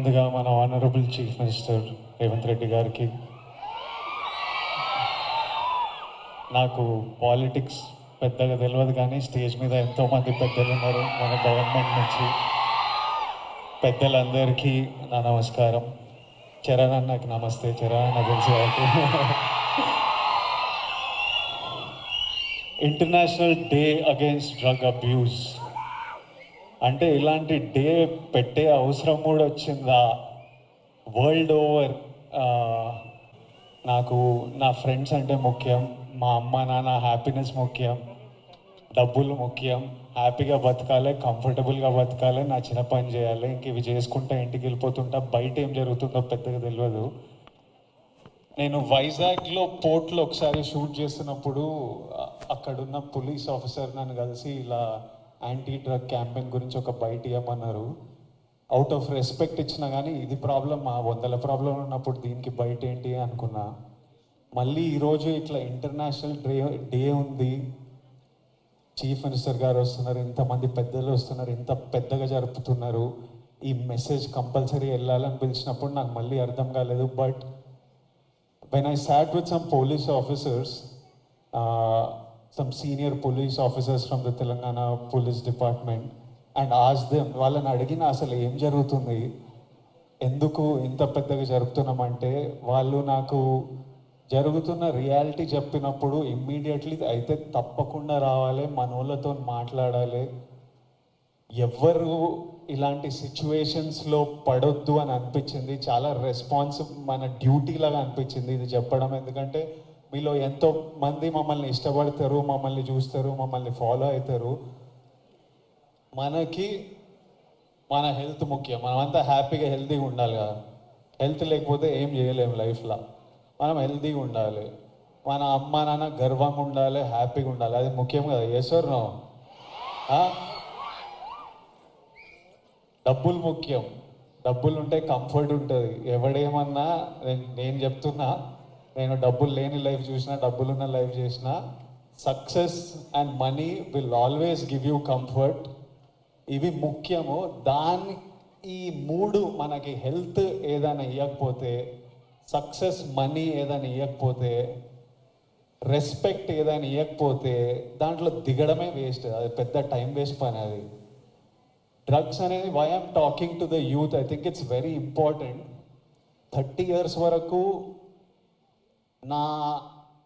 ముందుగా మన honourable chief minister Revanth Reddy గారికి, నాకు పాలిటిక్స్ పెద్దగా తెలియదు కానీ స్టేజ్ మీద ఎంతోమంది పెద్దలు ఉన్నారు మన గవర్నమెంట్ నుంచి. పెద్దలందరికీ నా నమస్కారం. చరణ్ అన్నకి నమస్తే. చరణ్ అన్న తెలుసు కాబట్టి. International day against drug abuse అంటే ఇలాంటి డే పెట్టే అవసరం కూడా వచ్చిందా వరల్డ్ ఓవర్? నాకు నా ఫ్రెండ్స్ అంటే ముఖ్యం, మా అమ్మ నాన్న హ్యాపీనెస్ ముఖ్యం, డబ్బులు ముఖ్యం, హ్యాపీగా బతకాలి, కంఫర్టబుల్గా బతకాలి, నా చిన్న పని చేయాలి, ఇంక ఇవి చేసుకుంటా ఇంటికి వెళ్ళిపోతుంటా. బయట ఏం జరుగుతుందో పెద్దగా తెలియదు. నేను వైజాగ్లో పోర్ట్లో ఒకసారి షూట్ చేస్తున్నప్పుడు అక్కడున్న పోలీస్ ఆఫీసర్ నన్ను కలిసి ఇలా యాంటీ డ్రగ్ క్యాంపెయిన్ గురించి ఒక బయట ఇవ్వమన్నారు. అవుట్ ఆఫ్ రెస్పెక్ట్ ఇచ్చినా కానీ ఇది ప్రాబ్లం, ఆ 100 ప్రాబ్లం ఉన్నప్పుడు దీనికి బయట ఏంటి అనుకున్నా. మళ్ళీ ఈరోజు ఇట్లా ఇంటర్నేషనల్ డే ఉంది, చీఫ్ మినిస్టర్ గారు వస్తున్నారు, ఇంతమంది పెద్దలు వస్తున్నారు, ఇంత పెద్దగా జరుపుతున్నారు, ఈ మెసేజ్ కంపల్సరీ వెళ్ళాలని పిలిచినప్పుడు నాకు మళ్ళీ అర్థం కాలేదు. But when I sat with some police officers, some senior police officers from the Telangana Police Department, and asked them, వాళ్ళని అడిగిన అసలు ఏం జరుగుతుంది, ఎందుకు ఇంత పెద్దగా జరుపుతున్నామంటే వాళ్ళు నాకు జరుగుతున్న రియాలిటీ చెప్పినప్పుడు ఇమ్మీడియట్లీ అయితే తప్పకుండా రావాలి, మనోళ్ళతో మాట్లాడాలి, ఎవ్వరు ఇలాంటి సిచ్యువేషన్స్లో పడొద్దు అని అనిపించింది. చాలా మన డ్యూటీ లాగా అనిపించింది ఇది చెప్పడం. ఎందుకంటే మీలో ఎంతో మంది మమ్మల్ని ఇష్టపడతారు, మమ్మల్ని చూస్తారు, మమ్మల్ని ఫాలో అవుతారు. మనకి మన హెల్త్ ముఖ్యం, మనమంతా హ్యాపీగా హెల్తీగా ఉండాలి కదా. హెల్త్ లేకపోతే ఏం చేయలేము లైఫ్లో. మనం హెల్తీగా ఉండాలి, మన అమ్మ నాన్న గర్వంగా ఉండాలి, హ్యాపీగా ఉండాలి, అది ముఖ్యం కదా. Yes or no? డబ్బులు ముఖ్యం, డబ్బులు ఉంటే కంఫర్ట్ ఉంటుంది. ఎవడేమన్నా నేను చెప్తున్నా, నేను డబ్బులు లేని లైఫ్ చూసినా, డబ్బులున్న లైఫ్ చేసినా, success and money will always give you comfort. ఇవి ముఖ్యము. ఈ మూడు మనకి హెల్త్ ఏదైనా ఇవ్వకపోతే, సక్సెస్ మనీ ఏదైనా ఇవ్వకపోతే, రెస్పెక్ట్ ఏదైనా ఇవ్వకపోతే దాంట్లో దిగడమే వేస్ట్. అది పెద్ద టైం వేస్ట్ పని. అది డ్రగ్స్ అనేది, why I'm talking to the youth, I think it's very important. 30 years వరకు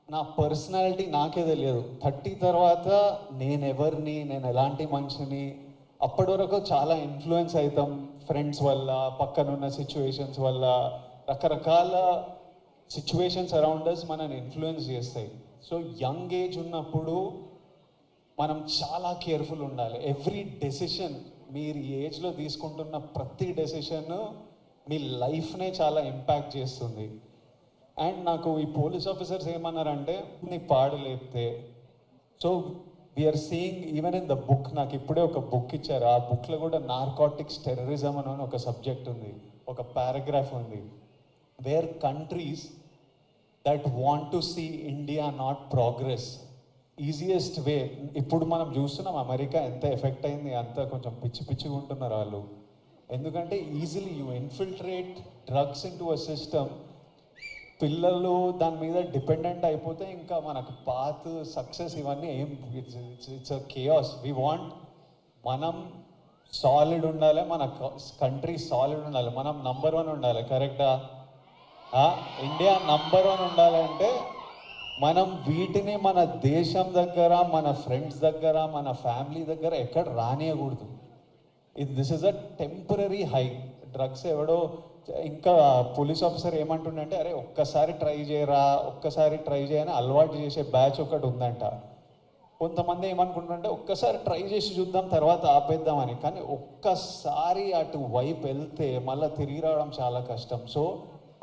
నా పర్సనాలిటీ నాకే తెలియదు. 30 తర్వాత నేను ఎవరిని, నేను ఎలాంటి మనిషిని, అప్పటి వరకు చాలా ఇన్ఫ్లుయెన్స్ అవుతాం ఫ్రెండ్స్ వల్ల, పక్కనున్న సిచ్యువేషన్స్ వల్ల, రకరకాల సిచ్యువేషన్స్ అరౌండ్ అస్ మనని ఇన్ఫ్లుయెన్స్ చేస్తాయి. సో యంగ్ ఏజ్ ఉన్నప్పుడు మనం చాలా కేర్ఫుల్ ఉండాలి. ఎవ్రీ డెసిషన్, మీరు ఈ ఏజ్లో తీసుకుంటున్న ప్రతి డెసిషన్ మీ లైఫ్నే చాలా ఇంపాక్ట్ చేస్తుంది. అండ్ నాకు ఈ పోలీస్ ఆఫీసర్స్ ఏమన్నారంటే, నీ పాడు లేపితే, so we are seeing even in the book, నాకు ఇప్పుడే ఒక బుక్ ఇచ్చారు, ఆ బుక్లో కూడా నార్కోటిక్స్ టెర్రరిజం అని ఒక సబ్జెక్ట్ ఉంది, ఒక పారాగ్రాఫ్ ఉంది, where countries that want to see India not progress, easiest way. ఇప్పుడు మనం చూస్తున్నాం అమెరికా ఎంత ఎఫెక్ట్ అయింది, అంత కొంచెం పిచ్చిగా ఉంటున్నారు వాళ్ళు. ఎందుకంటే easily you infiltrate drugs in to a system, పిల్లలు దాని మీద డిపెండెంట్ అయిపోతే ఇంకా మనకు పాత్ సక్సెస్ ఇవన్నీ ఏం, it's a chaos. We want, మనం సాలిడ్ ఉండాలి, మన కంట్రీ సాలిడ్ ఉండాలి, మనం నంబర్ 1 ఉండాలి. కరెక్టా? ఇండియా నంబర్ 1 ఉండాలంటే మనం వీటిని మన దేశం దగ్గర, మన ఫ్రెండ్స్ దగ్గర, మన ఫ్యామిలీ దగ్గర ఎక్కడ రానియకూడదు. This is a temporary high. Drugs ఎవడో, ఇంకా పోలీస్ ఆఫీసర్ ఏమంటుండంటే, అరే ఒక్కసారి ట్రై చేయరా, ఒక్కసారి ట్రై చేయని అలవాటు చేసే బ్యాచ్ ఒకటి ఉందంట. కొంతమంది ఏమనుకుంటుంటే ఒక్కసారి ట్రై చేసి చూద్దాం తర్వాత ఆపేద్దామని. కానీ ఒక్కసారి అటు వైపు వెళ్తే మళ్ళీ తిరిగి రావడం చాలా కష్టం. సో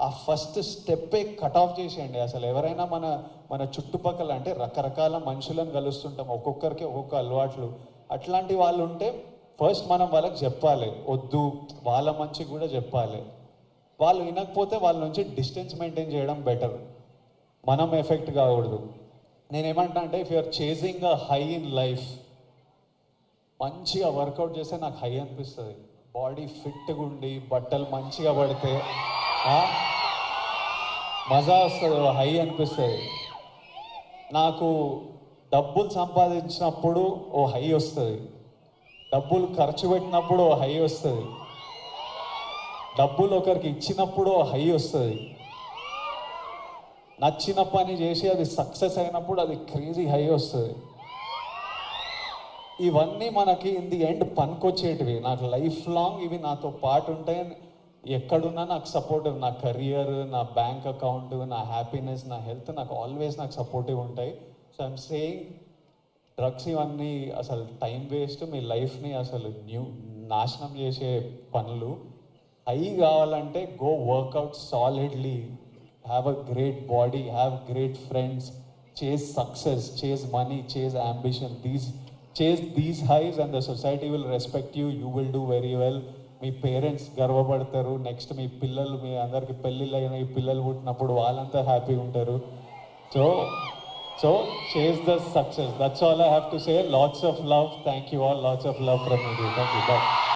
ఆ ఫస్ట్ స్టెప్పే కట్ ఆఫ్ చేసేయండి. అసలు ఎవరైనా మన చుట్టుపక్కల, అంటే రకరకాల మనుషులను కలుస్తుంటాం, ఒక్కొక్కరికి ఒక్కొక్క అలవాట్లు, అట్లాంటి వాళ్ళు ఉంటే ఫస్ట్ మనం వాళ్ళకి చెప్పాలి, వద్దు, వాళ్ళ మంచికి కూడా చెప్పాలి. వాళ్ళు వినకపోతే వాళ్ళ నుంచి డిస్టెన్స్ మెయింటైన్ చేయడం బెటర్, మనం ఎఫెక్ట్ కాకూడదు. నేనేమంటా అంటే, if you're chasing a high in life, మంచిగా వర్కౌట్ చేస్తే నాకు హై అనిపిస్తుంది. బాడీ ఫిట్గా ఉండి బట్టలు మంచిగా పడితే ఆ, మజా వస్తుంది, హై అనిపిస్తుంది. నాకు డబ్బులు సంపాదించినప్పుడు ఓ హై వస్తుంది, డబ్బులు ఖర్చు పెట్టినప్పుడు ఓ హై వస్తుంది, డబ్బులు ఒకరికి ఇచ్చినప్పుడు ఓ హై వస్తుంది, నచ్చిన పని చేసి అది సక్సెస్ అయినప్పుడు అది క్రేజీ హై వస్తుంది. ఇవన్నీ మనకి ఇన్ ది ఎండ్ పనికొచ్చేటివి. నాకు లైఫ్ లాంగ్ ఇవి నాతో పాటు ఉంటాయి. ఎక్కడున్నా నాకు సపోర్టివ్, నా కెరియర్, నా బ్యాంక్ అకౌంట్, నా హ్యాపీనెస్, నా హెల్త్ నాకు ఆల్వేస్ నాకు సపోర్టివ్ ఉంటాయి. సో ఐఎమ్ సేయింగ్ డ్రగ్స్ ఇవన్నీ అసలు టైం వేస్ట్, మీ లైఫ్ని అసలు నాశనం చేసే పనులు. హై కావాలంటే go work out solidly, have a great body, have great friends, chase success, chase money, chase ambition, chase these highs and the society will respect you, you will do very well. మీ parents గర్వపడతారు. Next మీ పిల్లలు, మీ అందరికి పెళ్ళిళ్ళు అయిన ఈ పిల్లలు పుట్టినప్పుడు వాళ్ళంతా హ్యాపీగా ఉంటారు. So so chase the success. That's all I have to say. Lots of love. Thank you all. Lots of love from you. Thank you. Bye.